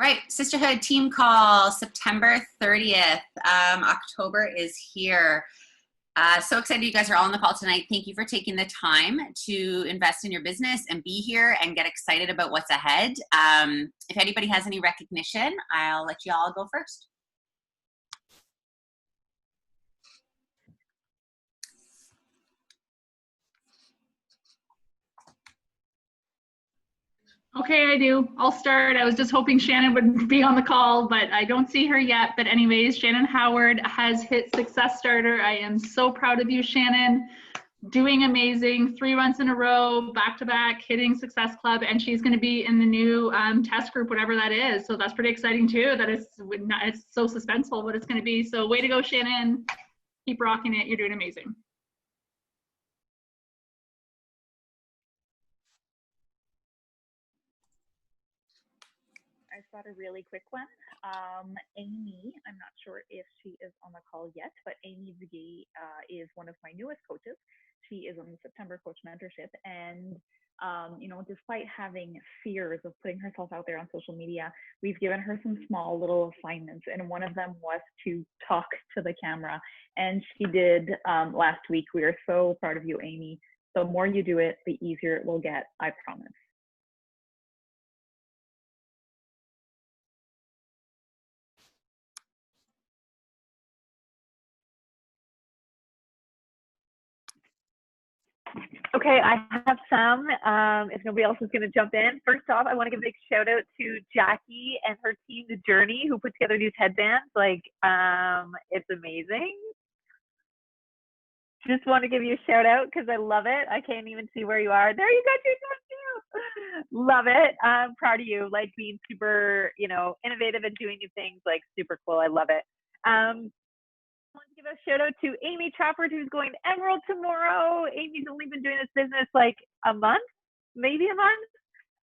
All right, Sisterhood team call, September 30th. October is here. So excited you guys are all on the call tonight. Thank you for taking the time to invest in your business and be here and get excited about what's ahead. If anybody has any recognition, I'll let you all go first. Okay, I do. I'll start. I was just hoping Shannon would be on the call, but I don't see her yet. But anyways, Shannon Howard has hit Success Starter. I am so proud of you, Shannon. Doing amazing, 3 months in a row, back-to-back, hitting Success Club, and she's going to be in the new test group, whatever that is. So that's pretty exciting too, that it's so suspenseful what it's going to be. So way to go, Shannon. Keep rocking it. You're doing amazing. I've got a really quick one. Amy, I'm not sure if she is on the call yet, but Amy Ziggy is one of my newest coaches. She is on the September Coach Mentorship, and despite having fears of putting herself out there on social media, we've given her some small little assignments, and one of them was to talk to the camera, and she did last week. We are so proud of you, Amy. The more you do it, the easier it will get, I promise. Okay, I have some. If nobody else is going to jump in, first off, I want to give a big shout out to Jackie and her team, The Journey, who put together these headbands. It's amazing. Just want to give you a shout out because I love it. I can't even see where you are. There you go, too. Love it. I'm proud of you. Like being super, innovative and doing new things. Like super cool. I love it. I want to give a shout out to Amy Trafford, who's going to Emerald tomorrow. Amy's only been doing this business like a month, maybe a month.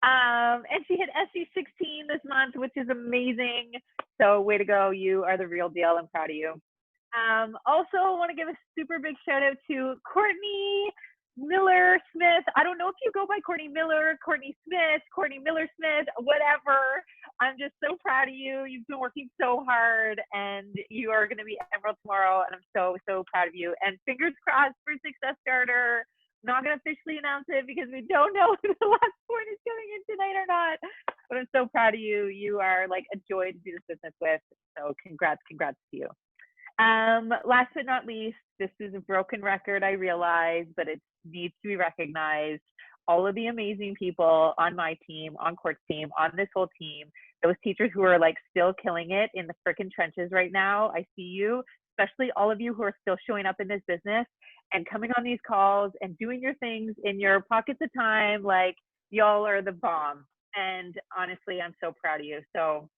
And she hit SC16 this month, which is amazing. So way to go. You are the real deal. I'm proud of you. Also want to give a super big shout out to Courtney Miller Smith. I don't know if you go by Courtney Miller, Courtney Smith, Courtney Miller Smith, whatever. I'm just so proud of you. You've been working so hard, and you are going to be Emerald tomorrow, and I'm so, so proud of you. And fingers crossed for Success Starter. Not going to officially announce it because we don't know if the last point is coming in tonight or not, but I'm so proud of you. You are like a joy to do this business with, so congrats to you. Last but not least, this is a broken record, I realize, but it needs to be recognized. All of the amazing people on my team, on Court's team, on this whole team, those teachers who are like still killing it in the freaking trenches right now, I see you, especially all of you who are still showing up in this business and coming on these calls and doing your things in your pockets of time. Like, y'all are the bomb. And honestly, I'm so proud of you. So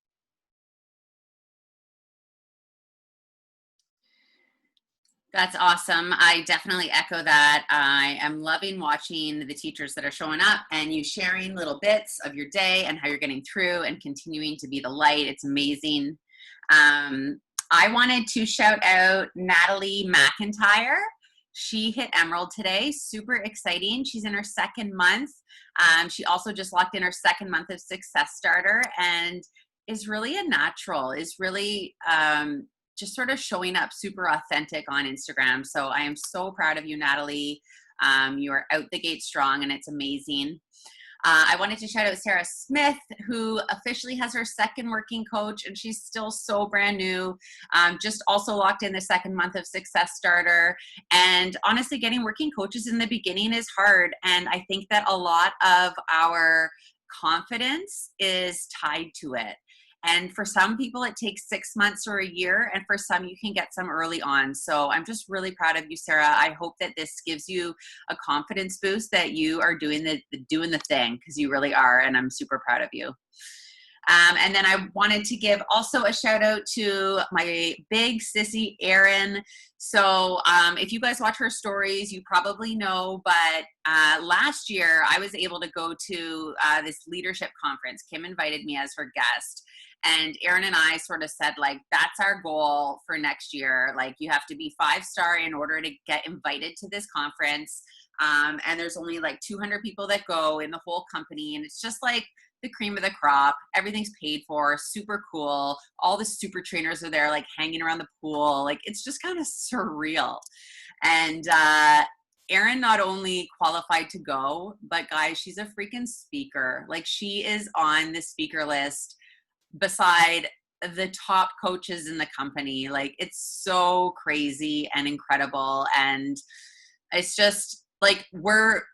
that's awesome. I definitely echo that. I am loving watching the teachers that are showing up and you sharing little bits of your day and how you're getting through and continuing to be the light. It's amazing. I wanted to shout out Natalie McIntyre. She hit Emerald today. Super exciting. She's in her 2nd month. She also just locked in her 2nd month of Success Starter and is really a natural, is really just sort of showing up super authentic on Instagram. So I am so proud of you, Natalie. You are out the gate strong and it's amazing. I wanted to shout out Sarah Smith, who officially has her 2nd working coach, and she's still so brand new. Just also locked in the 2nd month of Success Starter. And honestly, getting working coaches in the beginning is hard. And I think that a lot of our confidence is tied to it. And for some people, it takes 6 months or a year, and for some, you can get some early on. So I'm just really proud of you, Sarah. I hope that this gives you a confidence boost that you are doing the thing, because you really are, and I'm super proud of you. And then I wanted to give also a shout out to my big sissy, Erin. So if you guys watch her stories, you probably know, but last year I was able to go to this leadership conference. Kim invited me as her guest. And Erin and I sort of said, like, that's our goal for next year. Like, you have to be 5-star in order to get invited to this conference. And there's only like 200 people that go in the whole company. And it's just like the cream of the crop. Everything's paid for, super cool. All the super trainers are there, like hanging around the pool. Like, it's just kind of surreal. And Erin not only qualified to go, but guys, she's a freaking speaker. Like, she is on the speaker list beside the top coaches in the company. Like, it's so crazy and incredible. And it's just like,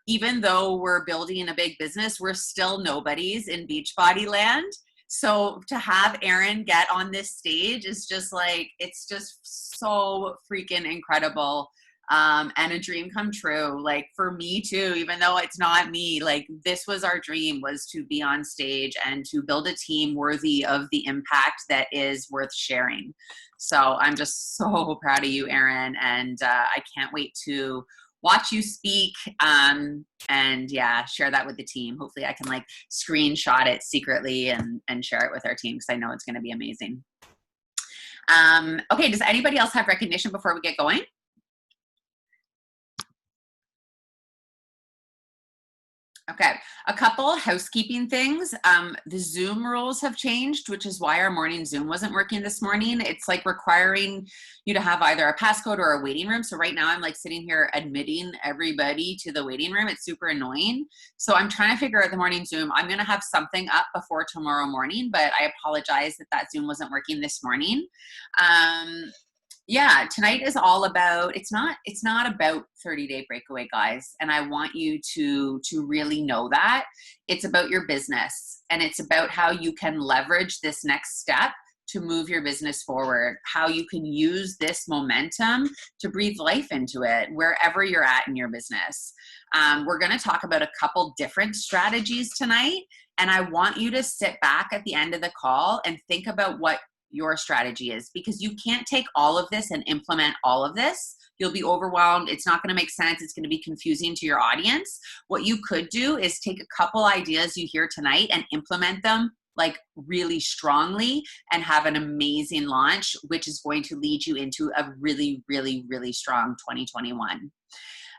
even though we're building a big business, we're still nobodies in Beachbody land. So to have Erin get on this stage is just like, it's just so freaking incredible. And a dream come true, like for me too, even though it's not me. Like, this was our dream, was to be on stage and to build a team worthy of the impact that is worth sharing. So I'm just so proud of you, Erin, and I can't wait to watch you speak, and yeah, share that with the team. Hopefully I can like screenshot it secretly and share it with our team, because I know it's going to be amazing. Okay, does anybody else have recognition before we get going? Okay, a couple housekeeping things. The Zoom rules have changed, which is why our morning Zoom wasn't working this morning. It's like requiring you to have either a passcode or a waiting room. So right now I'm like sitting here admitting everybody to the waiting room. It's super annoying. So I'm trying to figure out the morning Zoom. I'm gonna have something up before tomorrow morning, but I apologize that Zoom wasn't working this morning. Yeah, tonight is all about, it's not about 30-day breakaway, guys. And I want you to really know that. It's about your business, and it's about how you can leverage this next step to move your business forward, how you can use this momentum to breathe life into it wherever you're at in your business. We're going to talk about a couple different strategies tonight, and I want you to sit back at the end of the call and think about what your strategy is, because you can't take all of this and implement all of this. You'll be overwhelmed. It's not going to make sense. It's going to be confusing to your audience. What you could do is take a couple ideas you hear tonight and implement them like really strongly, and have an amazing launch, which is going to lead you into a really, really, really strong 2021.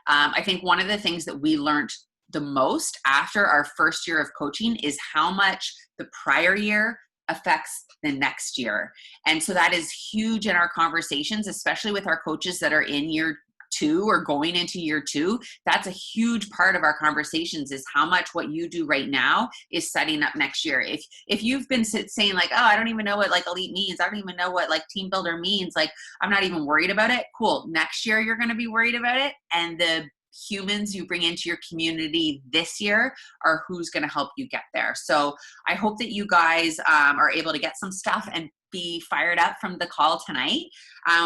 I think one of the things that we learned the most after our first year of coaching is how much the prior year affects the next year. And so that is huge in our conversations, especially with our coaches that are in year 2 or going into year 2. That's a huge part of our conversations, is how much what you do right now is setting up next year. If you've been saying like, oh, I don't even know what like elite means, I don't even know what like team builder means, like I'm not even worried about it. Cool. Next year you're going to be worried about it, and the humans you bring into your community this year are who's going to help you get there. So I hope that you guys are able to get some stuff and be fired up from the call tonight.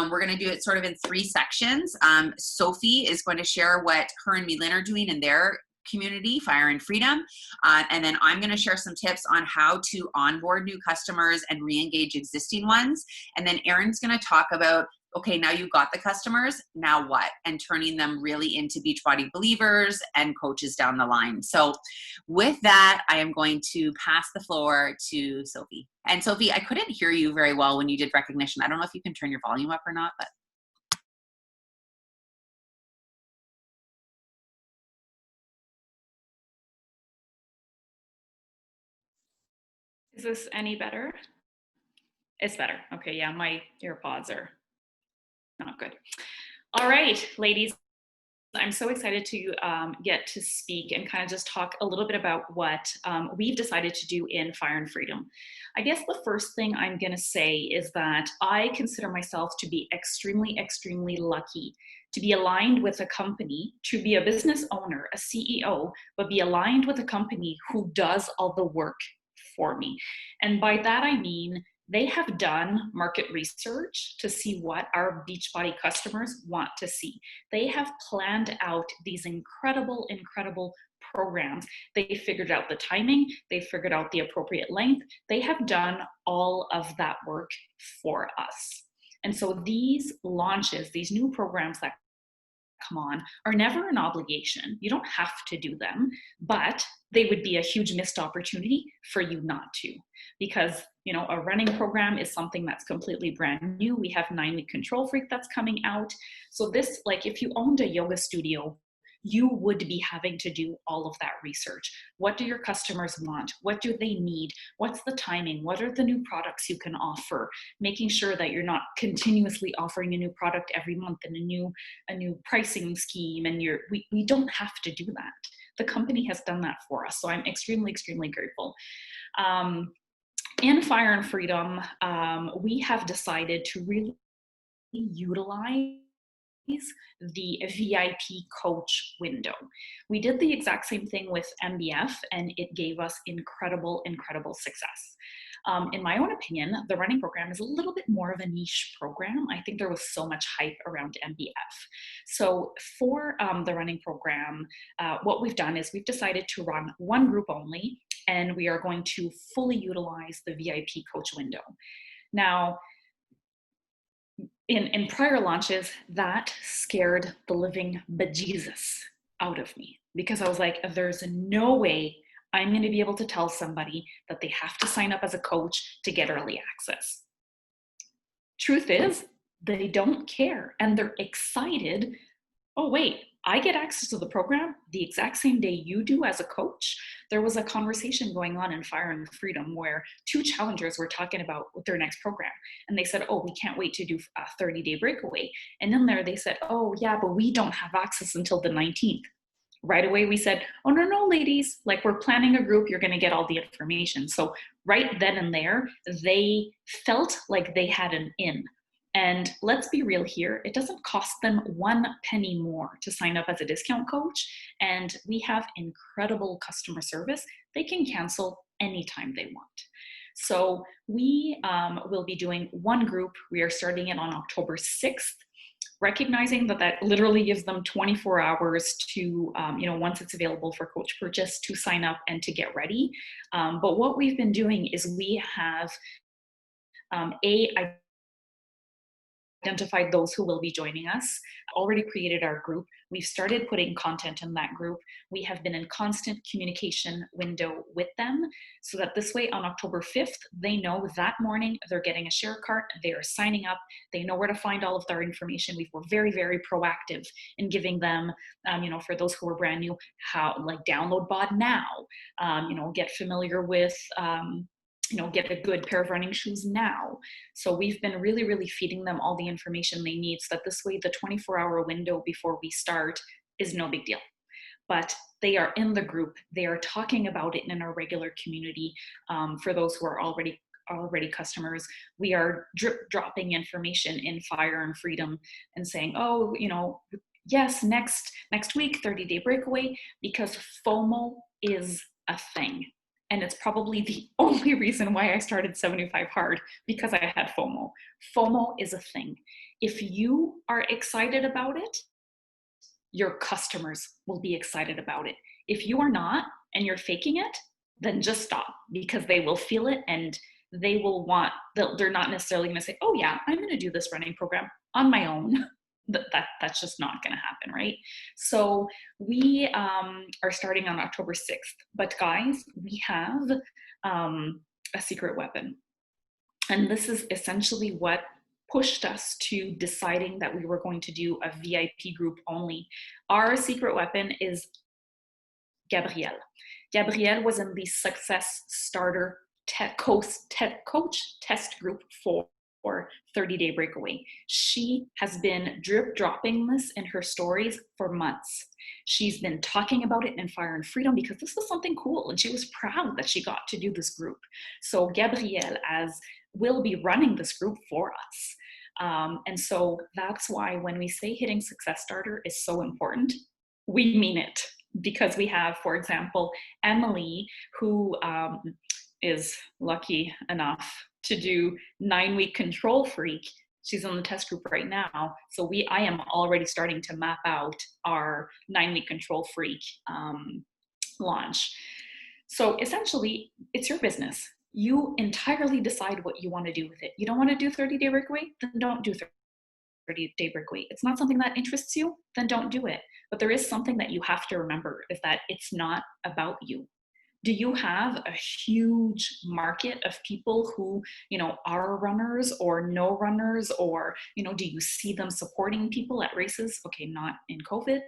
We're going to do it sort of in 3 sections. Sophie is going to share what her and Milan are doing in their community, Fire and Freedom. And then I'm going to share some tips on how to onboard new customers and re-engage existing ones. And then Erin's going to talk about, okay, now you've got the customers, now what? And turning them really into Beachbody believers and coaches down the line. So with that, I am going to pass the floor to Sophie. And Sophie, I couldn't hear you very well when you did recognition. I don't know if you can turn your volume up or not, but. Is this any better? It's better. Okay, yeah, my AirPods are not good. All right, ladies, I'm so excited to get to speak and kind of just talk a little bit about what we've decided to do in Fire and Freedom. I guess the first thing I'm going to say is that I consider myself to be extremely, extremely lucky to be aligned with a company, to be a business owner, a CEO, but be aligned with a company who does all the work for me. And by that, I mean, they have done market research to see what our Beachbody customers want to see. They have planned out these incredible, incredible programs. They figured out the timing. They figured out the appropriate length. They have done all of that work for us. And so these launches, these new programs that come on, are never an obligation. You don't have to do them, but they would be a huge missed opportunity for you not to, because you know, a running program is something that's completely brand new. We have 9-week Control Freak that's coming out. So this, like if you owned a yoga studio you would be having to do all of that research. What do your customers want? What do they need? What's the timing? What are the new products you can offer? Making sure that you're not continuously offering a new product every month and a new pricing scheme. And we don't have to do that. The company has done that for us. So I'm extremely, extremely grateful. In Fire and Freedom, we have decided to really utilize the VIP coach window. We did the exact same thing with MBF, and it gave us incredible, incredible success. In my own opinion, the running program is a little bit more of a niche program. I think there was so much hype around MBF. So for the running program, what we've done is we've decided to run one group only, and we are going to fully utilize the VIP coach window. Now, in prior launches, that scared the living bejesus out of me, because I was like, there's no way I'm going to be able to tell somebody that they have to sign up as a coach to get early access. Truth is, they don't care, and they're excited. Oh, wait, I get access to the program the exact same day you do as a coach. There was a conversation going on in Fire and Freedom where two challengers were talking about their next program. And they said, oh, we can't wait to do a 30-day breakaway. And then they said, oh, yeah, but we don't have access until the 19th. Right away, we said, oh, no, ladies, like, we're planning a group. You're going to get all the information. So right then and there, they felt like they had an in. And let's be real here, it doesn't cost them 1 penny more to sign up as a discount coach. And we have incredible customer service. They can cancel anytime they want. So we will be doing one group. We are starting it on October 6th, recognizing that literally gives them 24 hours to, once it's available for coach purchase, to sign up and to get ready. But what we've been doing is we have identified those who will be joining us, already created our group. We've started putting content in that group. We have been in constant communication window with them, so that this way on October 5th, they know that morning they're getting a share cart, they are signing up, they know where to find all of their information. We were very, very proactive in giving them, for those who are brand new, how, like, download BOD now, get familiar with, get a good pair of running shoes now. So we've been really, really feeding them all the information they need, so that this way the 24-hour window before we start is no big deal. But they are in the group, they are talking about it in our regular community. For those who are already customers, we are drip dropping information in Fire and Freedom and saying, oh, yes, next week, 30-day breakaway, because FOMO is a thing. And it's probably the only reason why I started 75 Hard, because I had FOMO. FOMO is a thing. If you are excited about it, your customers will be excited about it. If you are not and you're faking it, then just stop, because they will feel it, and they will they're not necessarily going to say, oh yeah, I'm going to do this running program on my own. That's just not going to happen, right? So we are starting on October 6th. But guys, we have a secret weapon. And this is essentially what pushed us to deciding that we were going to do a VIP group only. Our secret weapon is Gabrielle. Gabrielle was in the Success Starter coach test group for 30-day breakaway. She has been drip dropping this in her stories for months. She's been talking about it in Fire and Freedom because this was something cool, and she was proud that she got to do this group. So Gabrielle will be running this group for us. And so that's why when we say hitting Success Starter is so important, we mean it, because we have, for example, Emily, who is lucky enough to do 9-week Control Freak. She's in the test group right now. So I am already starting to map out our 9-week Control Freak launch. So essentially, it's your business. You entirely decide what you want to do with it. You don't want to do 30-day breakaway? Then don't do 30-day breakaway. It's not something that interests you? Then don't do it. But there is something that you have to remember, is that it's not about you. Do you have a huge market of people who, are runners or no runners, or, do you see them supporting people at races? Okay, not in COVID,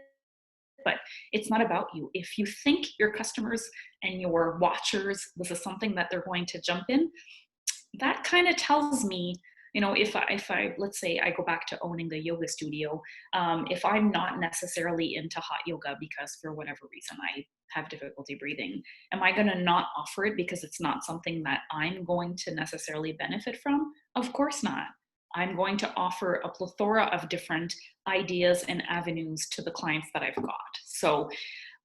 but it's not about you. If you think your customers and your watchers, this is something that they're going to jump in, that kind of tells me, you know, if I let's say I go back to owning the yoga studio, if I'm not necessarily into hot yoga because for whatever reason I have difficulty breathing, am I going to not offer it because it's not something that I'm going to necessarily benefit from? Of course not. I'm going to offer a plethora of different ideas and avenues to the clients that I've got. So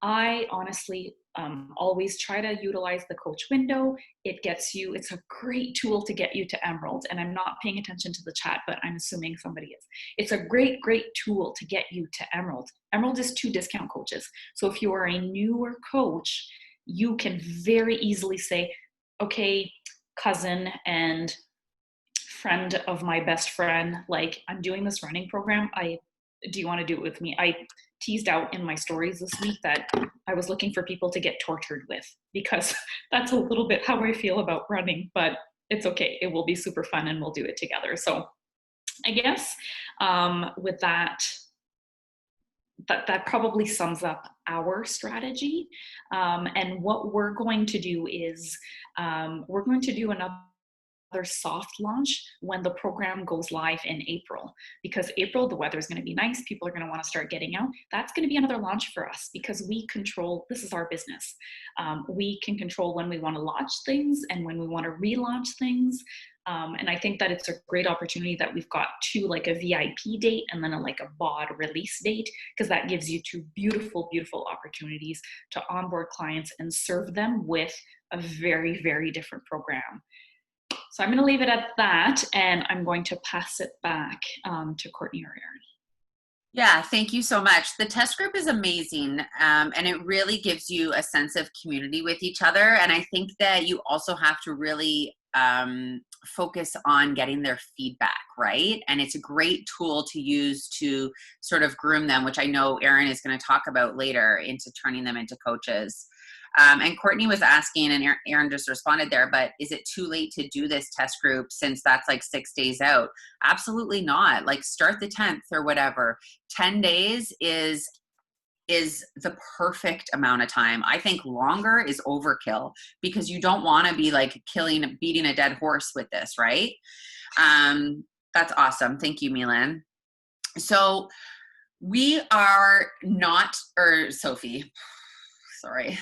I honestly always try to utilize the coach window. It's a great tool to get you to Emerald. And I'm not paying attention to the chat, but I'm assuming somebody is. It's a great, great tool to get you to Emerald. Emerald is 2 discount coaches. So if you are a newer coach, you can very easily say, okay, cousin and friend of my best friend, like, I'm doing this running program. Do you want to do it with me? I teased out in my stories this week that I was looking for people to get tortured with, because that's a little bit how I feel about running, but it's okay. It will be super fun and we'll do it together. So I guess with that probably sums up our strategy. And what we're going to do is we're going to do another soft launch when the program goes live in April, because April, the weather is going to be nice. People are going to want to start getting out. That's going to be another launch for us because we control, this is our business. We can control when we want to launch things and when we want to relaunch things. And I think that it's a great opportunity that we've got 2, like a VIP date and then a BOD release date, because that gives you 2 beautiful, beautiful opportunities to onboard clients and serve them with a very, very different program. So I'm going to leave it at that, and I'm going to pass it back to Courtney or Erin. Yeah, thank you so much. The test group is amazing, and it really gives you a sense of community with each other. And I think that you also have to really focus on getting their feedback, right? And it's a great tool to use to sort of groom them, which I know Erin is going to talk about later, into turning them into coaches. And Courtney was asking, and Erin just responded there, but is it too late to do this test group since that's like 6 days out? Absolutely not. Like, start the 10th or whatever. 10 days is the perfect amount of time. I think longer is overkill because you don't want to be like beating a dead horse with this, right? That's awesome. Thank you, Milan. So we are not, or Sophie, sorry.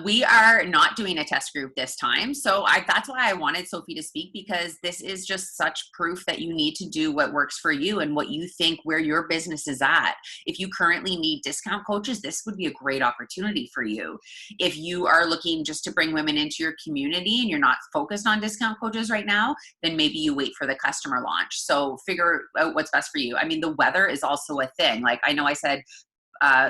We are not doing a test group this time. So that's why I wanted Sophie to speak, because this is just such proof that you need to do what works for you and what you think where your business is at. If you currently need discount coaches, this would be a great opportunity for you. If you are looking just to bring women into your community and you're not focused on discount coaches right now, then maybe you wait for the customer launch. So figure out what's best for you. I mean, the weather is also a thing. Like, I know I said,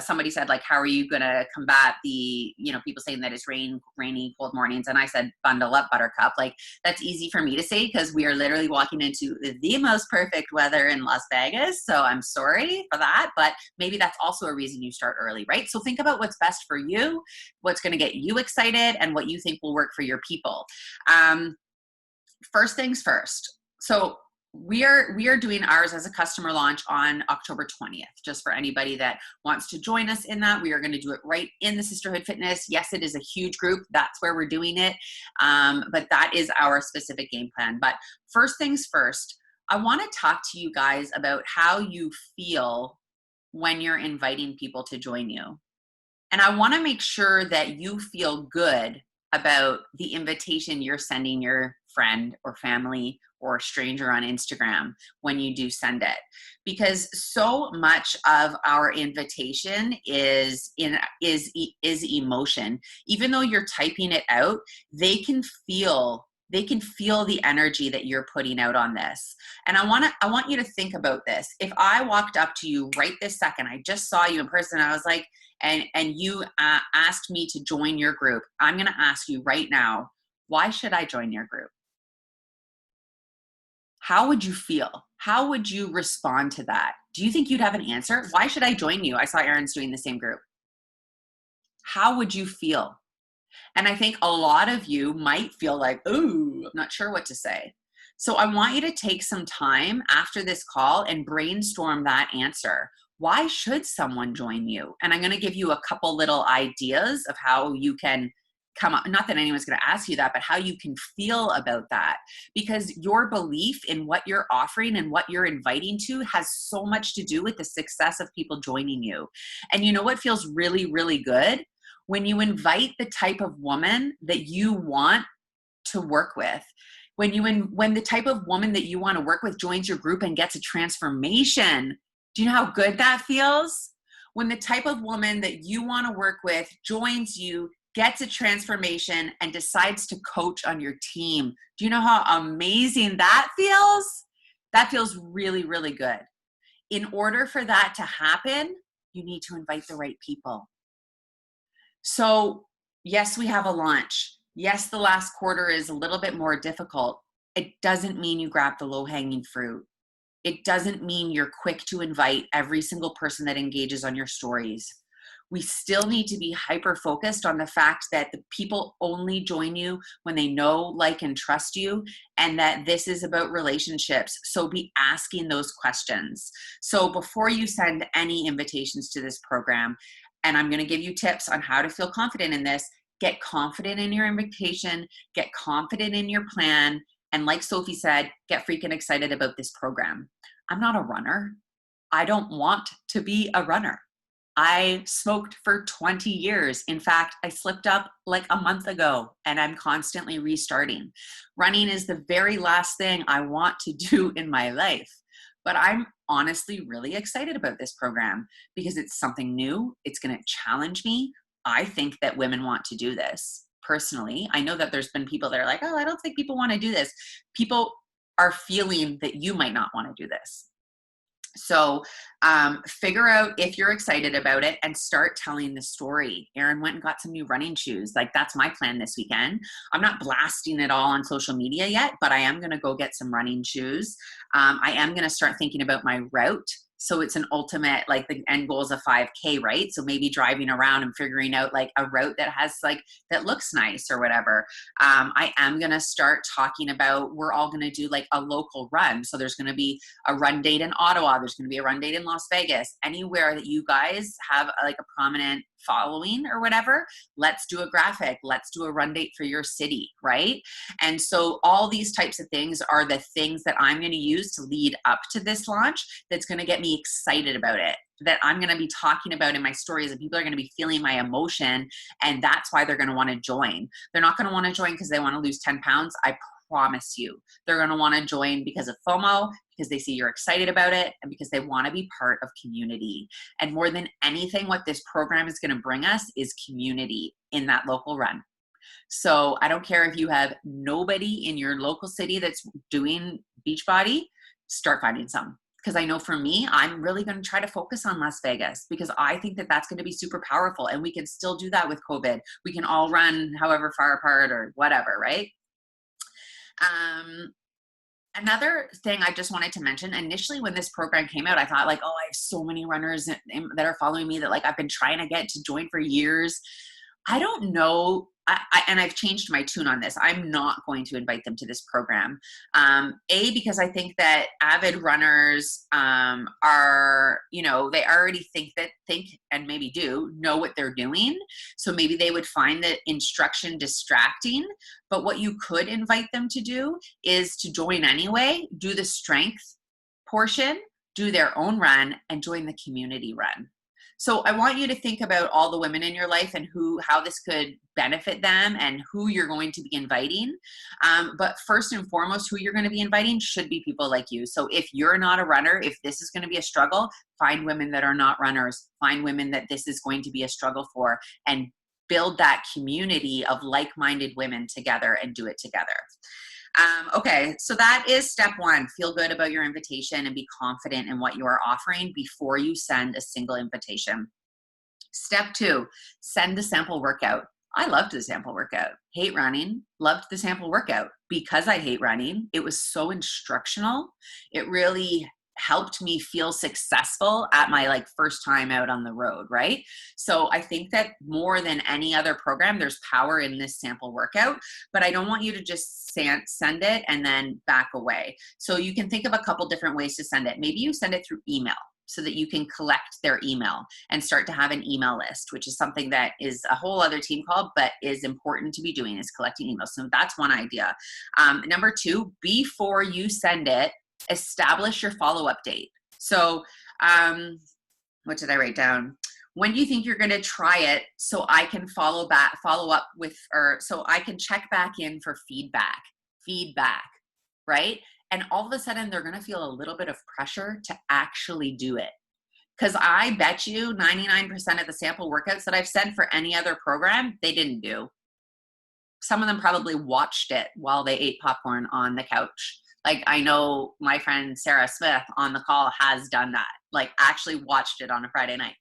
somebody said, like, how are you going to combat the, people saying that it's rainy, cold mornings? And I said, bundle up, buttercup. Like, that's easy for me to say because we are literally walking into the most perfect weather in Las Vegas. So I'm sorry for that, but maybe that's also a reason you start early, right? So think about what's best for you, what's going to get you excited, and what you think will work for your people. First things first. So we are doing ours as a customer launch on October 20th, just for anybody that wants to join us in that. We are going to do it right in the Sisterhood Fitness. Yes, it is a huge group. That's where we're doing it. But that is our specific game plan. But first things first, I want to talk to you guys about how you feel when you're inviting people to join you. And I want to make sure that you feel good about the invitation you're sending your friend or family or stranger on Instagram when you do send it, because so much of our invitation is emotion. Even though you're typing it out, they can feel the energy that you're putting out on this. And I want you to think about this. If I walked up to you right this second, I just saw you in person, I was like, and you asked me to join your group, I'm going to ask you right now, why should I join your group? How would you feel? How would you respond to that? Do you think you'd have an answer? Why should I join you? I saw Erin's doing the same group. How would you feel? And I think a lot of you might feel like, ooh, I'm not sure what to say. So I want you to take some time after this call and brainstorm that answer. why should someone join you? And I'm going to give you a couple little ideas of how you can come up, not that anyone's going to ask you that, but how you can feel about that, because your belief in what you're offering and what you're inviting to has so much to do with the success of people joining you. And you know what feels really, really good? When you invite the type of woman that you want to work with, when the type of woman that you want to work with joins your group and gets a transformation. Do you know how good that feels? When the type of woman that you want to work with joins you, gets a transformation, and decides to coach on your team. Do you know how amazing that feels? That feels really, really good. In order for that to happen, you need to invite the right people. So yes, we have a launch. Yes, the last quarter is a little bit more difficult. It doesn't mean you grab the low-hanging fruit. It doesn't mean you're quick to invite every single person that engages on your stories. We still need to be hyper-focused on the fact that the people only join you when they know, like, and trust you, and that this is about relationships. So be asking those questions. So before you send any invitations to this program, and I'm going to give you tips on how to feel confident in this, get confident in your invitation, get confident in your plan, and like Sophie said, get freaking excited about this program. I'm not a runner. I don't want to be a runner. I smoked for 20 years. In fact, I slipped up like a month ago and I'm constantly restarting. Running is the very last thing I want to do in my life. But I'm honestly really excited about this program because it's something new. It's going to challenge me. I think that women want to do this. Personally, I know that there's been people that are like, oh, I don't think people want to do this. People are feeling that you might not want to do this. So figure out if you're excited about it and start telling the story. Erin went and got some new running shoes. Like, that's my plan this weekend. I'm not blasting it all on social media yet, but I am going to go get some running shoes. I am going to start thinking about my route. So it's an ultimate, like, the end goal is a 5K, right? So maybe driving around and figuring out like a route that has like, that looks nice or whatever. I am going to start talking about, we're all going to do like a local run. So there's going to be a run date in Ottawa. There's going to be a run date in Las Vegas. Anywhere that you guys have like a prominent following or whatever, let's do a graphic. Let's do a run date for your city, right? And so all these types of things are the things that I'm going to use to lead up to this launch that's going to get me excited about it, that I'm going to be talking about in my stories, and people are going to be feeling my emotion, and that's why they're going to want to join. They're not going to want to join because they want to lose 10 pounds. I promise you. They're going to want to join because of FOMO, because they see you're excited about it, and because they want to be part of community. And more than anything, what this program is going to bring us is community in that local run. So I don't care if you have nobody in your local city that's doing Beachbody, start finding some. Because I know for me, I'm really going to try to focus on Las Vegas because I think that that's going to be super powerful, and we can still do that with COVID. We can all run however far apart or whatever, right? Another thing I just wanted to mention, initially when this program came out, I thought like, oh, I have so many runners that are following me that like I've been trying to get to join for years. I don't know. And I've changed my tune on this. I'm not going to invite them to this program. Because I think that avid runners are, you know, they already think and maybe do know what they're doing. So maybe they would find the instruction distracting. But what you could invite them to do is to join anyway, do the strength portion, do their own run, and join the community run. So I want you to think about all the women in your life and how this could benefit them and who you're going to be inviting. But first and foremost, who you're going to be inviting should be people like you. So if you're not a runner, if this is going to be a struggle, find women that are not runners. Find women that this is going to be a struggle for, and build that community of like-minded women together and do it together. Okay, so that is step one. Feel good about your invitation and be confident in what you are offering before you send a single invitation. Step two, send the sample workout. I loved the sample workout. Hate running, loved the sample workout because I hate running. It was so instructional. It really helped me feel successful at my like first time out on the road, right? So I think that more than any other program, there's power in this sample workout, but I don't want you to just send it and then back away. So you can think of a couple different ways to send it. Maybe you send it through email. so that you can collect their email and start to have an email list, which is something that is a whole other team call, but is important to be doing, is collecting emails. So that's one idea. Number two, before you send it, establish your follow-up date. So what did I write down? When do you think you're going to try it so I can follow up with, or so I can check back in for feedback, right? And all of a sudden they're going to feel a little bit of pressure to actually do it. Because I bet you 99% of the sample workouts that I've sent for any other program, they didn't do. Some of them probably watched it while they ate popcorn on the couch. Like, I know my friend Sarah Smith on the call has done that, like actually watched it on a Friday night.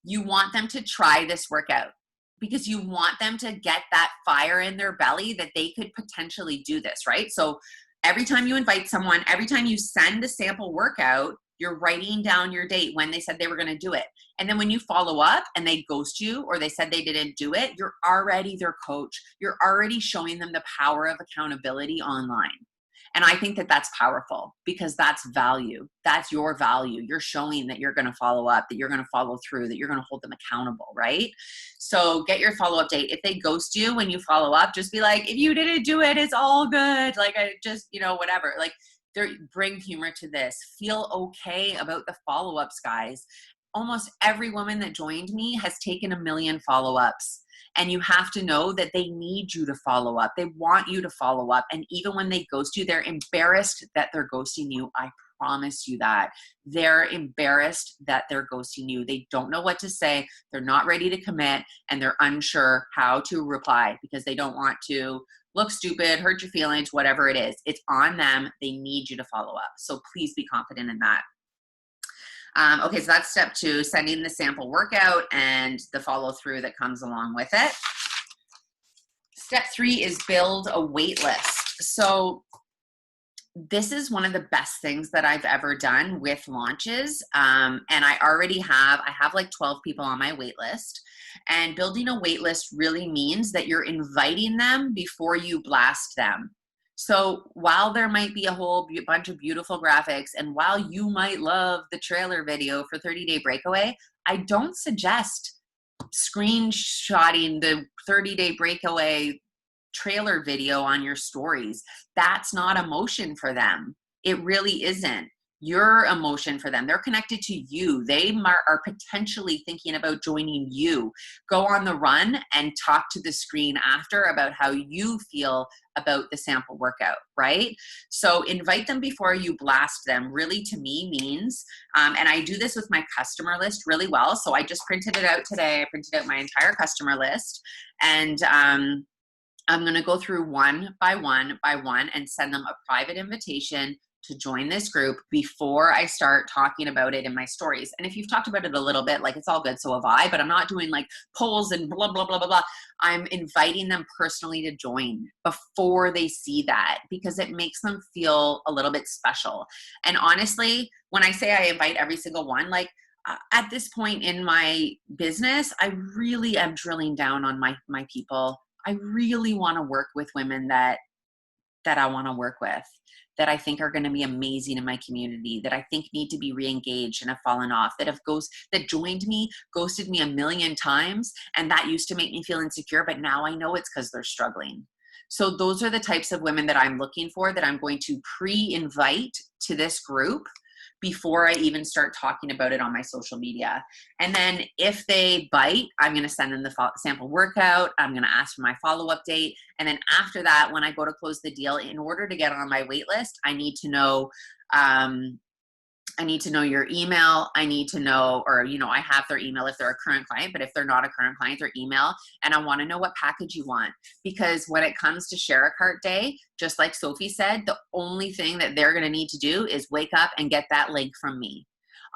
You want them to try this workout because you want them to get that fire in their belly that they could potentially do this, right? So every time you invite someone, every time you send a sample workout, you're writing down your date when they said they were going to do it. And then when you follow up and they ghost you or they said they didn't do it, you're already their coach. You're already showing them the power of accountability online. And I think that that's powerful because that's value. That's your value. You're showing that you're going to follow up, that you're going to follow through, that you're going to hold them accountable, right? So get your follow-up date. If they ghost you when you follow up, just be like, if you didn't do it, it's all good. Like, I just, whatever. Like, bring humor to this. Feel okay about the follow-ups, guys. Almost every woman that joined me has taken 1 million follow-ups. And you have to know that they need you to follow up. They want you to follow up. And even when they ghost you, they're embarrassed that they're ghosting you. I promise you that. They're embarrassed that they're ghosting you. They don't know what to say. They're not ready to commit. And they're unsure how to reply because they don't want to look stupid, hurt your feelings, whatever it is. It's on them. They need you to follow up. So please be confident in that. Okay, so that's step 2, sending the sample workout and the follow through that comes along with it. Step 3 is build a wait list. So this is one of the best things that I've ever done with launches. And I have like 12 people on my wait list. And building a wait list really means that you're inviting them before you blast them. So while there might be a whole bunch of beautiful graphics and while you might love the trailer video for 30-Day Breakaway, I don't suggest screenshotting the 30-Day Breakaway trailer video on your stories. That's not emotion for them. It really isn't. Your emotion for them. They're connected to you. They are potentially thinking about joining you. Go on the run and talk to the screen after about how you feel about the sample workout, right? So invite them before you blast them really to me means, and I do this with my customer list really well. So I just printed it out today. I printed out my entire customer list and I'm going to go through one by one and send them a private invitation to join this group before I start talking about it in my stories. And if you've talked about it a little bit, like it's all good, so have I, but I'm not doing like polls and blah, blah, blah, blah, blah. I'm inviting them personally to join before they see that because it makes them feel a little bit special. And honestly, when I say I invite every single one, like at this point in my business, I really am drilling down on my people. I really want to work with women that I want to work with, that I think are going to be amazing in my community, that I think need to be re-engaged and have fallen off, that joined me, ghosted me 1 million times. And that used to make me feel insecure, but now I know it's because they're struggling. So those are the types of women that I'm looking for, that I'm going to pre-invite to this group before I even start talking about it on my social media. And then if they bite, I'm going to send them the sample workout. I'm going to ask for my follow-up date. And then after that, when I go to close the deal, in order to get on my wait list, I need to know your email. I need to know, or, I have their email if they're a current client, but if they're not a current client, their email. And I want to know what package you want, because when it comes to share a cart day, just like Sophie said, the only thing that they're going to need to do is wake up and get that link from me.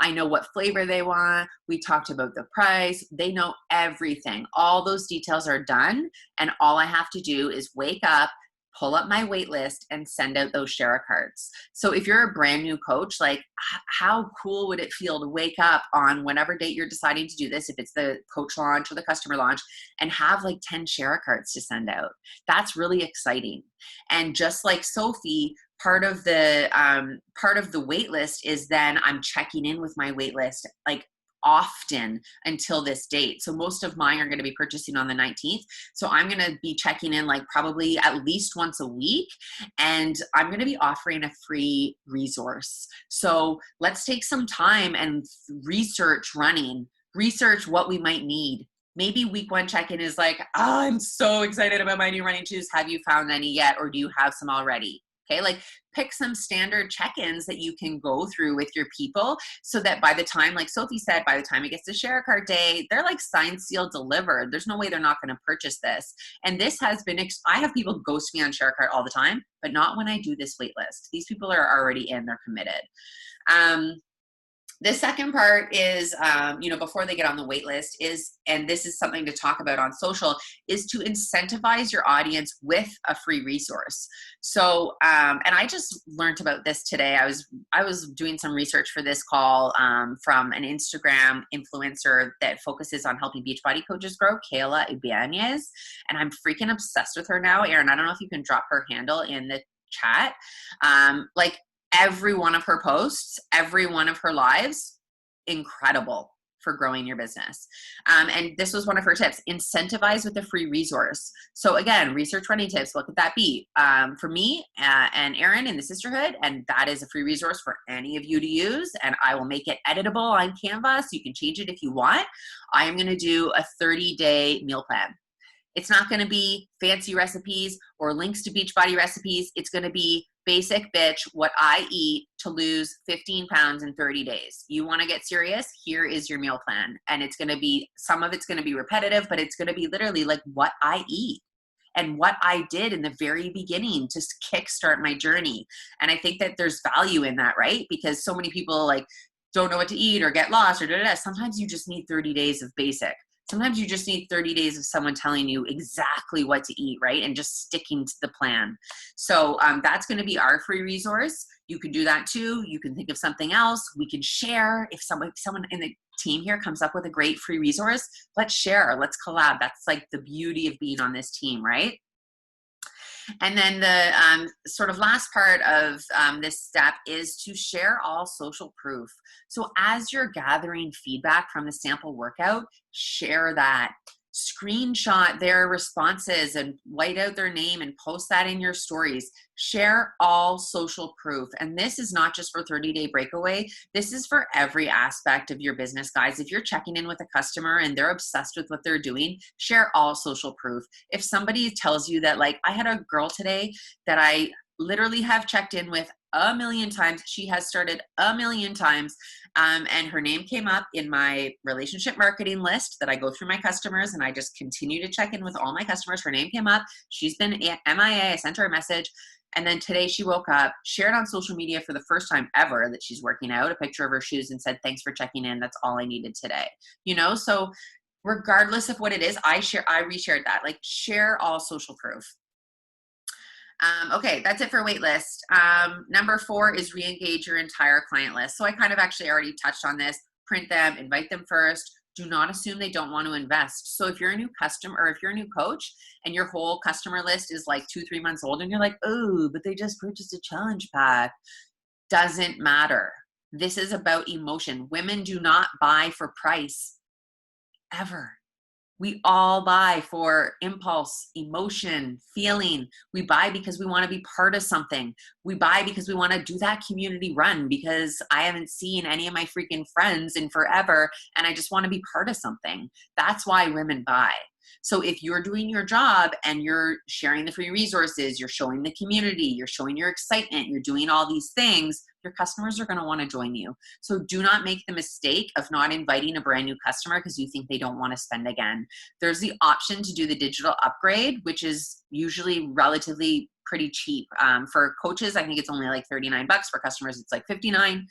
I know what flavor they want. We talked about the price. They know everything. All those details are done. And all I have to do is wake up, pull up my wait list, and send out those share cards. So if you're a brand new coach, like how cool would it feel to wake up on whatever date you're deciding to do this, if it's the coach launch or the customer launch, and have like 10 share cards to send out? That's really exciting. And just like Sophie, part of the wait list is then I'm checking in with my wait list like often until this date. So most of mine are going to be purchasing on the 19th. So I'm going to be checking in like probably at least once a week, and I'm going to be offering a free resource. So let's take some time and research what we might need. Maybe week one check-in is like, oh, I'm so excited about my new running shoes. Have you found any yet? Or do you have some already? Okay, like pick some standard check-ins that you can go through with your people so that by the time, like Sophie said, by the time it gets to share cart day, they're like signed, sealed, delivered. There's no way they're not going to purchase this. And this has been, I have people ghost me on share cart all the time, but not when I do this wait list. These people are already in, they're committed. The second part is, before they get on the wait list is, and this is something to talk about on social, is to incentivize your audience with a free resource. So, and I just learned about this today. I was doing some research for this call from an Instagram influencer that focuses on helping Beachbody coaches grow, Kayla Ibanez, and I'm freaking obsessed with her now. Erin, I don't know if you can drop her handle in the chat. Every one of her posts, every one of her lives, incredible for growing your business. And this was one of her tips, incentivize with a free resource. So again, research running tips, what could that be? For me and Erin in the Sisterhood, and that is a free resource for any of you to use, and I will make it editable on Canva so you can change it if you want. I am gonna do a 30-day meal plan. It's not gonna be fancy recipes or links to Beachbody recipes. It's gonna be basic bitch, what I eat to lose 15 pounds in 30 days. You want to get serious? Here is your meal plan. And it's going to be, some of it's going to be repetitive, but it's going to be literally like what I eat and what I did in the very beginning to kickstart my journey. And I think that there's value in that, right? Because so many people like don't know what to eat or get lost or da-da-da. Sometimes you just need 30 days of basic. Sometimes you just need 30 days of someone telling you exactly what to eat, right? And just sticking to the plan. So that's going to be our free resource. You can do that too. You can think of something else. We can share. If someone in the team here comes up with a great free resource, let's share. Let's collab. That's like the beauty of being on this team, right? And then the sort of last part of this step is to share all social proof. So as you're gathering feedback from the sample workout, share that. Screenshot their responses and white out their name and post that in your stories. Share all social proof. And this is not just for 30-day breakaway. This is for every aspect of your business, guys. If you're checking in with a customer and they're obsessed with what they're doing, share all social proof. If somebody tells you that, like, I had a girl today that I literally have checked in with a million times. She has started a million times. And her name came up in my relationship marketing list that I go through my customers and I just continue to check in with all my customers. Her name came up. She's been MIA. I sent her a message. And then today she woke up, shared on social media for the first time ever that she's working out, a picture of her shoes and said, thanks for checking in. That's all I needed today. So regardless of what it is, I reshared that. Like, share all social proof. Okay, that's it for waitlist. Number 4 is re-engage your entire client list. So I kind of actually already touched on this. Print them, invite them first. Do not assume they don't want to invest. So if you're a new customer or if you're a new coach and your whole customer list is like 2-3 months old and you're like, oh, but they just purchased a challenge pack. Doesn't matter. This is about emotion. Women do not buy for price ever. We all buy for impulse, emotion, feeling. We buy because we want to be part of something. We buy because we want to do that community run because I haven't seen any of my freaking friends in forever and I just want to be part of something. That's why women buy. So if you're doing your job and you're sharing the free resources, you're showing the community, you're showing your excitement, you're doing all these things, your customers are going to want to join you. So do not make the mistake of not inviting a brand new customer because you think they don't want to spend again. There's the option to do the digital upgrade, which is usually relatively pretty cheap. For coaches, I think it's only like $39. For customers, it's like $59.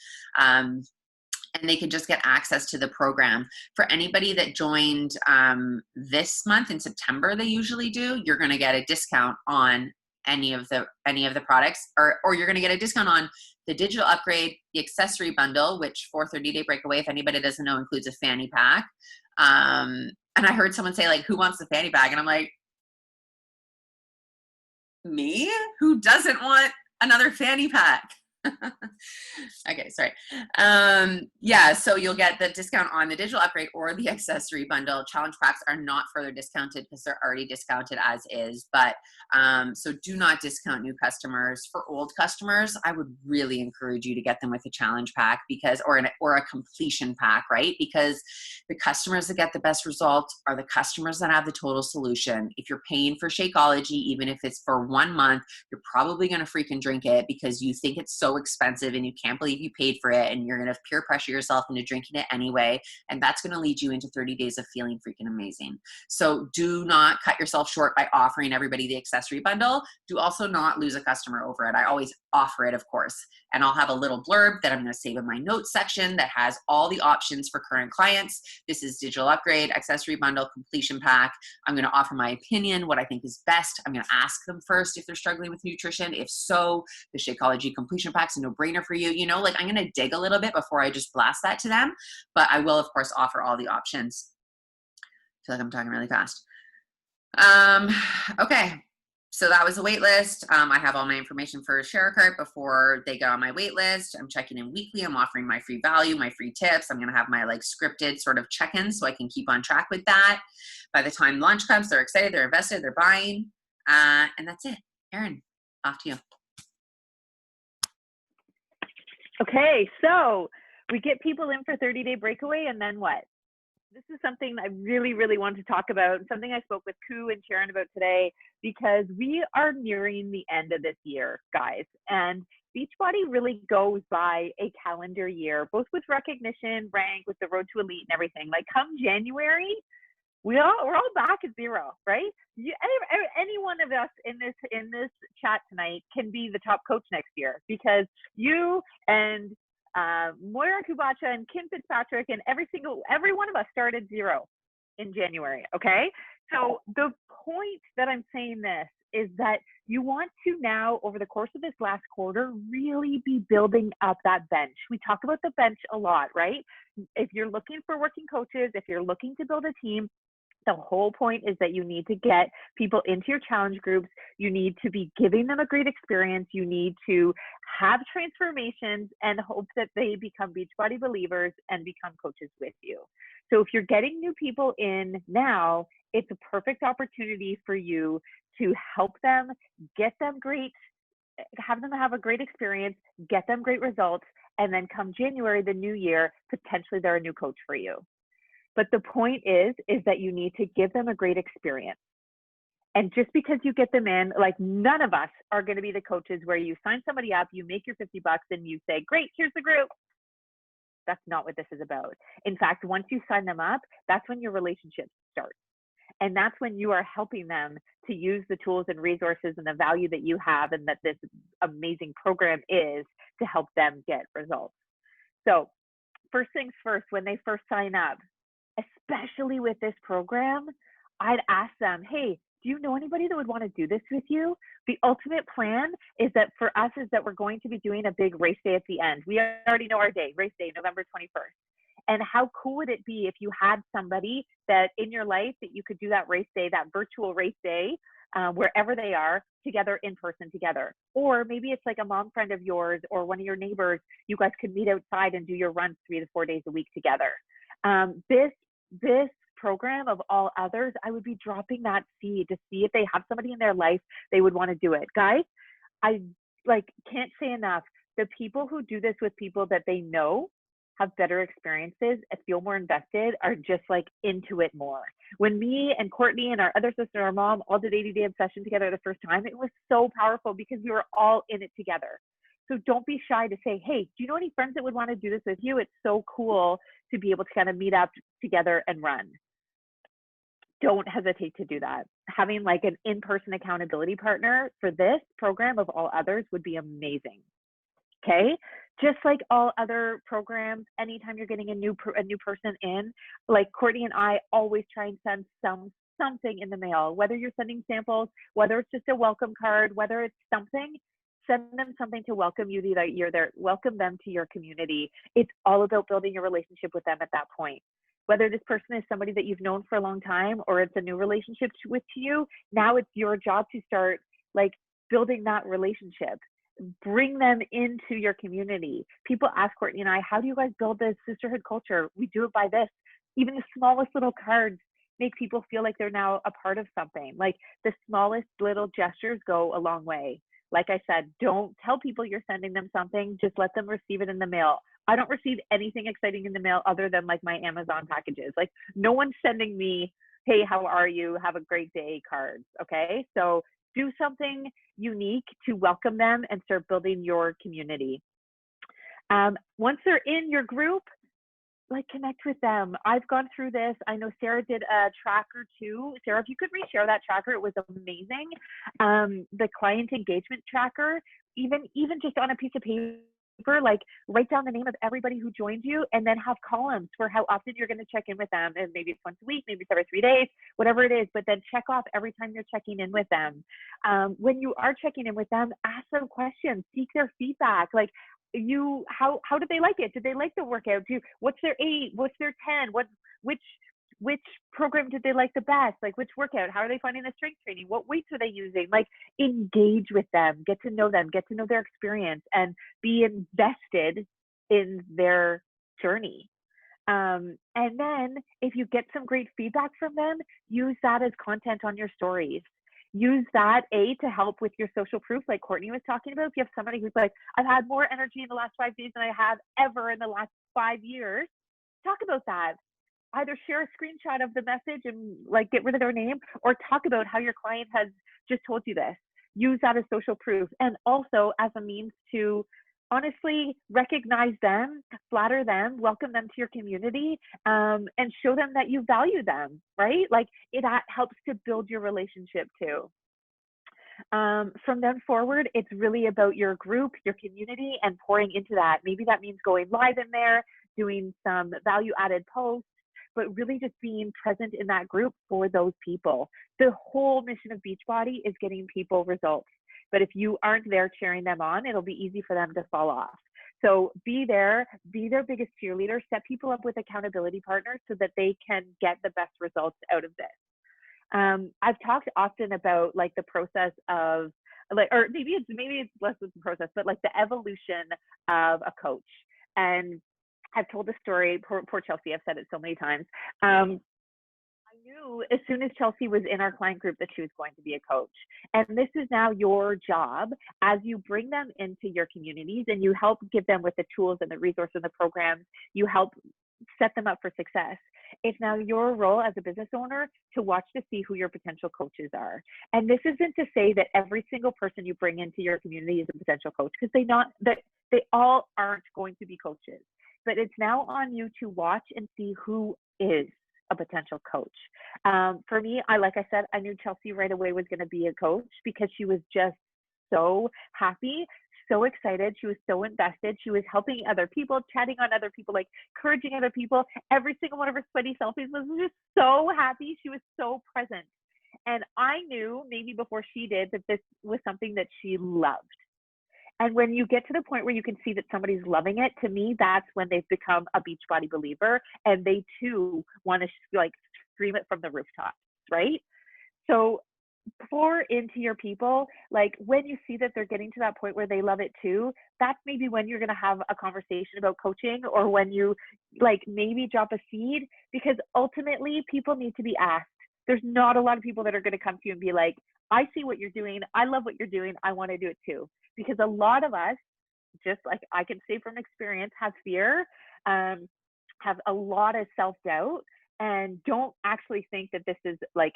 And they can just get access to the program. For anybody that joined this month in September, they usually do, you're going to get a discount on any of the products, or you're going to get a discount on the digital upgrade, the accessory bundle, which for 30-day breakaway, if anybody doesn't know, includes a fanny pack. And I heard someone say, like, who wants the fanny pack? And I'm like, me? Who doesn't want Another fanny pack. Okay, sorry. Yeah, so you'll get the discount on the digital upgrade or the accessory bundle. Challenge packs are not further discounted because they're already discounted as is, but so do not discount new customers. For old customers, I would really encourage you to get them with a challenge pack because, or a completion pack, right? Because the customers that get the best results are the customers that have the total solution. If you're paying for Shakeology, even if it's for 1 month, you're probably going to freaking drink it because you think it's so expensive and you can't believe you paid for it, and you're going to peer pressure yourself into drinking it anyway, and that's going to lead you into 30 days of feeling freaking amazing. So do not cut yourself short by offering everybody the accessory bundle. Do also not lose a customer over it. I always offer it, of course, and I'll have a little blurb that I'm going to save in my notes section that has all the options for current clients. This is digital upgrade, accessory bundle, completion pack. I'm going to offer my opinion, what I think is best. I'm going to ask them first if they're struggling with nutrition. If so, the Shakeology completion pack's a no-brainer for you. You know, like I'm going to dig a little bit before I just blast that to them, but I will, of course, offer all the options. I feel like I'm talking really fast. Okay. So that was the wait list. I have all my information for ShareCart before they get on my wait list. I'm checking in weekly. I'm offering my free value, my free tips. I'm going to have my like scripted sort of check-ins so I can keep on track with that. By the time launch comes, they're excited, they're invested, they're buying. And that's it. Erin, off to you. Okay, so we get people in for 30-day breakaway, and then what? This is something I really, really want to talk about, something I spoke with Koo and Sharon about today, because we are nearing the end of this year, guys. And Beachbody really goes by a calendar year, both with recognition, rank, with the Road to Elite and everything. Like come January, we're all back at zero, right? Any one of us in this chat tonight can be the top coach next year because you and Moira Kubacha and Kim Fitzpatrick and every one of us started zero in January, okay? So the point that I'm saying this is that you want to now, over the course of this last quarter, really be building up that bench. We talk about the bench a lot, right? If you're looking for working coaches, if you're looking to build a team, the whole point is that you need to get people into your challenge groups. You need to be giving them a great experience. You need to have transformations and hope that they become Beachbody believers and become coaches with you. So if you're getting new people in now, it's a perfect opportunity for you to help them, get them great, have them have a great experience, get them great results, and then come January, the new year, potentially they're a new coach for you. But the point is that you need to give them a great experience. And just because you get them in, like none of us are going to be the coaches where you sign somebody up, you make your $50 and you say, great, here's the group. That's not what this is about. In fact, once you sign them up, that's when your relationship starts. And that's when you are helping them to use the tools and resources and the value that you have and that this amazing program is to help them get results. So first things first, when they first sign up, especially with this program, I'd ask them, hey, do you know anybody that would want to do this with you? The ultimate plan is that for us is that we're going to be doing a big race day at the end. We already know our day, race day, November 21st. And how cool would it be if you had somebody that in your life that you could do that race day, that virtual race day, wherever they are, together in person together. Or maybe it's like a mom friend of yours or one of your neighbors, you guys could meet outside and do your runs 3 to 4 days a week together. This program of all others, I would be dropping that seed to see if they have somebody in their life, they would want to do it. Guys, I can't say enough. The people who do this with people that they know have better experiences and feel more invested are just like into it more. When me and Courtney and our other sister, our mom, all did 80-day obsession together the first time, it was so powerful because we were all in it together. So don't be shy to say, hey, do you know any friends that would want to do this with you? It's so cool to be able to kind of meet up together and run. Don't hesitate to do that. Having like an in-person accountability partner for this program of all others would be amazing. Okay, just like all other programs, anytime you're getting a new person in, like Courtney and I always try and send something in the mail, whether you're sending samples, whether it's just a welcome card, whether it's something, send them something to welcome you that you're there, welcome them to your community. It's all about building your relationship with them at that point. Whether this person is somebody that you've known for a long time or it's a new relationship to you, now it's your job to start like building that relationship. bring them into your community. People ask Courtney and I, how do you guys build this sisterhood culture? We do it by this. Even the smallest little cards make people feel like they're now a part of something. Like the smallest little gestures go a long way. Like I said, don't tell people you're sending them something, just let them receive it in the mail. I don't receive anything exciting in the mail other than like my Amazon packages. Like no one's sending me, hey, how are you? Have a great day cards. Okay. So do something unique to welcome them and start building your community. Once they're in your group, like connect with them. I've gone through this. I know Sarah did a tracker too. Sarah, if you could reshare that tracker, it was amazing. The client engagement tracker, even just on a piece of paper, like write down the name of everybody who joined you and then have columns for how often you're going to check in with them. And maybe it's once a week, maybe it's every 3 days, whatever it is, but then check off every time you're checking in with them. When you are checking in with them, ask them questions, seek their feedback. Like, how did they like it? Did they like the workout? What's their 8? What's their 10? Which program did they like the best? Like which workout? How are they finding the strength training? What weights are they using? Like engage with them, get to know them, get to know their experience, and be invested in their journey. And then if you get some great feedback from them, use that as content on your stories. Use that, to help with your social proof, like Courtney was talking about. If you have somebody who's like, I've had more energy in the last 5 days than I have ever in the last 5 years, talk about that. Either share a screenshot of the message and like get rid of their name, or talk about how your client has just told you this. Use that as social proof, and also as a means to honestly recognize them, flatter them, welcome them to your community, and show them that you value them, right? Like it helps to build your relationship too. From then forward, it's really about your group, your community, and pouring into that. Maybe that means going live in there, doing some value added posts, but really just being present in that group for those people. The whole mission of Beachbody is getting people results. But if you aren't there cheering them on, it'll be easy for them to fall off. So be there, be their biggest cheerleader, set people up with accountability partners so that they can get the best results out of this. I've talked often about like the process of, like, or maybe it's less of the process, but like the evolution of a coach. And I've told the story, poor Chelsea, I've said it so many times. I knew as soon as Chelsea was in our client group that she was going to be a coach. And this is now your job as you bring them into your communities and you help give them with the tools and the resources and the programs, you help set them up for success. It's now your role as a business owner to watch to see who your potential coaches are. And this isn't to say that every single person you bring into your community is a potential coach, because they all aren't going to be coaches. But it's now on you to watch and see who is a potential coach. For me, like I said, I knew Chelsea right away was going to be a coach because she was just so happy, so excited. She was so invested. She was helping other people, chatting on other people, like encouraging other people. Every single one of her sweaty selfies was just so happy. She was so present. And I knew maybe before she did that this was something that she loved. And when you get to the point where you can see that somebody's loving it, to me, that's when they've become a Beachbody believer, and they too want to like scream it from the rooftops, right? So pour into your people. Like when you see that they're getting to that point where they love it too, that's maybe when you're going to have a conversation about coaching, or when you like maybe drop a seed, because ultimately people need to be asked. There's not a lot of people that are going to come to you and be like, I see what you're doing. I love what you're doing. I want to do it too. Because a lot of us, just like I can say from experience, have fear, have a lot of self-doubt, and don't actually think that this is like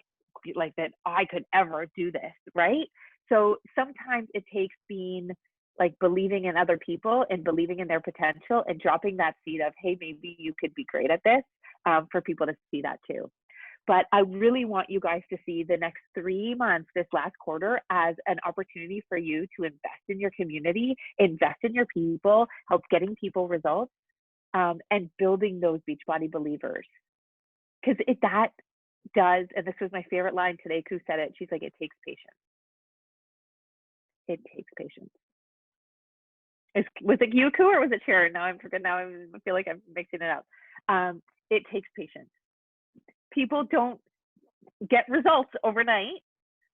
that I could ever do this, right? So sometimes it takes being like believing in other people and believing in their potential and dropping that seed of, hey, maybe you could be great at this, for people to see that too. But I really want you guys to see the next 3 months, this last quarter, as an opportunity for you to invest in your community, invest in your people, help getting people results, and building those Beachbody believers. Because that does, and this was my favorite line today, Koo said it, she's like, it takes patience. It takes patience. Was it you, Koo, or was it Sharon? Now I'm forgetting. Now I feel like I'm mixing it up. It takes patience. People don't get results overnight.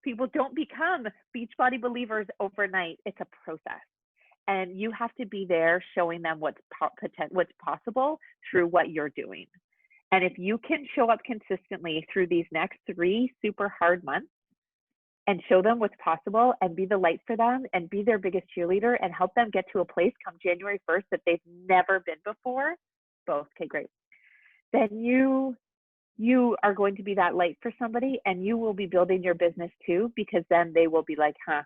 People don't become Beachbody believers overnight. It's a process. And you have to be there showing them what's possible through what you're doing. And if you can show up consistently through these next 3 super hard months and show them what's possible and be the light for them and be their biggest cheerleader and help them get to a place come January 1st that they've never been before, both, okay, great. Then you are going to be that light for somebody, and you will be building your business too, because then they will be like, huh,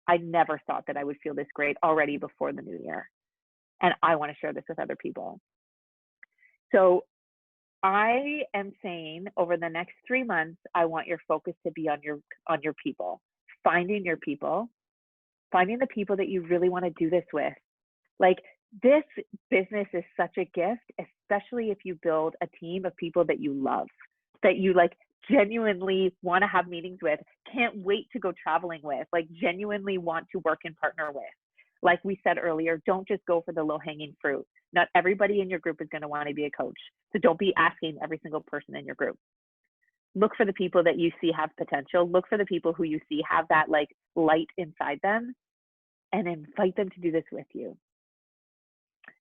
I never thought that I would feel this great already before the new year. And I want to share this with other people. So I am saying over the next 3 months, I want your focus to be on your people, finding your people, finding the people that you really want to do this with. Like, this business is such a gift, especially if you build a team of people that you love, that you like genuinely want to have meetings with, can't wait to go traveling with, like genuinely want to work and partner with. Like we said earlier, don't just go for the low-hanging fruit. Not everybody in your group is going to want to be a coach. So don't be asking every single person in your group. Look for the people that you see have potential. Look for the people who you see have that like light inside them, and invite them to do this with you.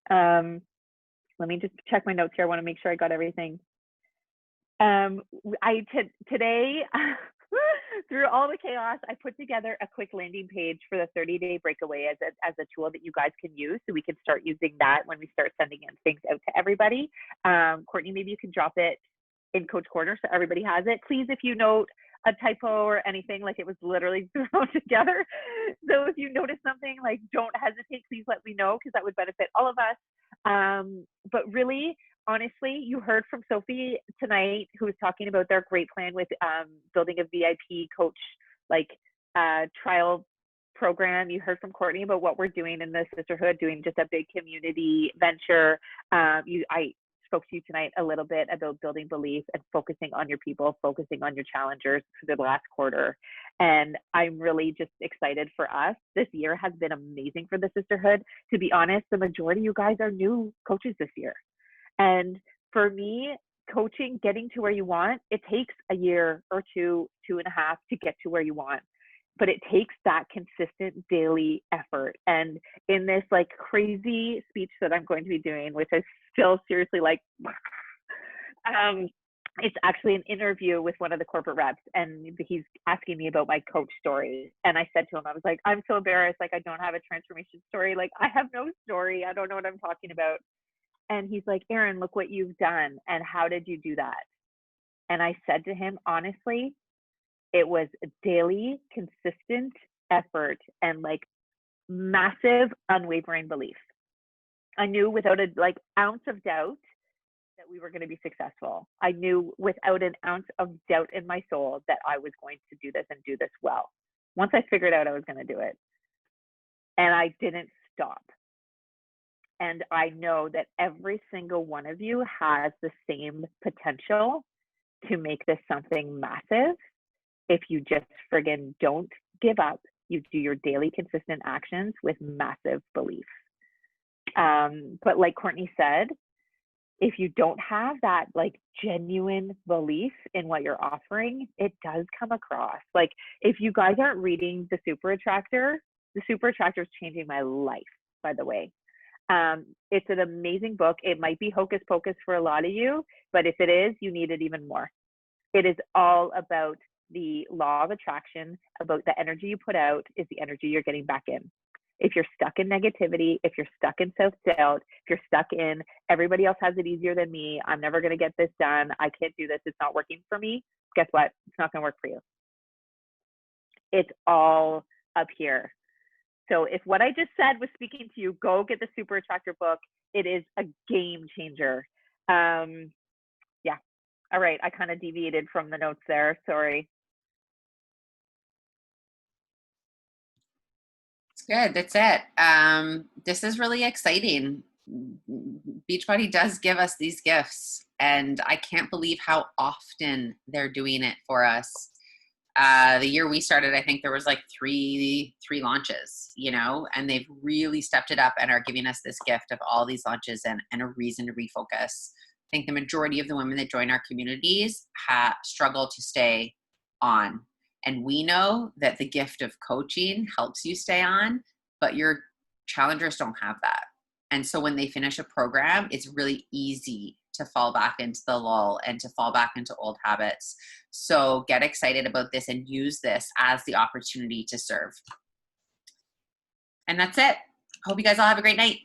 Let me just check my notes here. I want to make sure I got everything. Today, through all the chaos, I put together a quick landing page for the 30-day breakaway as a tool that you guys can use, so we can start using that when we start sending in things out to everybody. Courtney, maybe you can drop it in Coach Corner so everybody has it. Please, if you note a typo or anything, like it was literally thrown together. So if you notice something, like don't hesitate, please let me know, because that would benefit all of us. But really, honestly, you heard from Sophie tonight, who was talking about their great plan with building a VIP coach trial program. You heard from Courtney about what we're doing in the Sisterhood, doing just a big community venture. I spoke to you tonight a little bit about building belief and focusing on your people, focusing on your challengers for the last quarter. And I'm really just excited for us. This year has been amazing for the Sisterhood. To be honest, the majority of you guys are new coaches this year. And for me, coaching, getting to where you want, it takes a year or 2.5 to get to where you want. But it takes that consistent daily effort. And in this like crazy speech that I'm going to be doing, which I still seriously like, it's actually an interview with one of the corporate reps, and he's asking me about my coach story. And I said to him, I was like, I'm so embarrassed. Like, I don't have a transformation story. Like, I have no story. I don't know what I'm talking about. And he's like, Erin, look what you've done. And how did you do that? And I said to him, honestly, it was a daily, consistent effort and like massive, unwavering belief. I knew without a like ounce of doubt that we were going to be successful. I knew without an ounce of doubt in my soul that I was going to do this and do this well. Once I figured out I was going to do it, and I didn't stop. And I know that every single one of you has the same potential to make this something massive. If you just friggin' don't give up, you do your daily consistent actions with massive belief. But like Courtney said, if you don't have that like genuine belief in what you're offering, it does come across. Like, if you guys aren't reading The Super Attractor is changing my life, by the way. It's an amazing book. It might be hocus pocus for a lot of you, but if it is, you need it even more. It is all about the law of attraction, about the energy you put out is the energy you're getting back in. If you're stuck in negativity, if you're stuck in self-doubt, if you're stuck in everybody else has it easier than me, I'm never going to get this done, I can't do this, it's not working for me, guess what? It's not going to work for you. It's all up here. So if what I just said was speaking to you, go get the Super Attractor book. It is a game changer. Yeah. All right. I kind of deviated from the notes there. Sorry. It's good. That's it. This is really exciting. Beachbody does give us these gifts, and I can't believe how often they're doing it for us. The year we started, I think there was like three launches, you know, and they've really stepped it up and are giving us this gift of all these launches and a reason to refocus. I think the majority of the women that join our communities struggle to stay on. And we know that the gift of coaching helps you stay on, but your Challengers don't have that. And so when they finish a program, it's really easy to fall back into the lull and to fall back into old habits. So get excited about this and use this as the opportunity to serve. And that's it. Hope you guys all have a great night.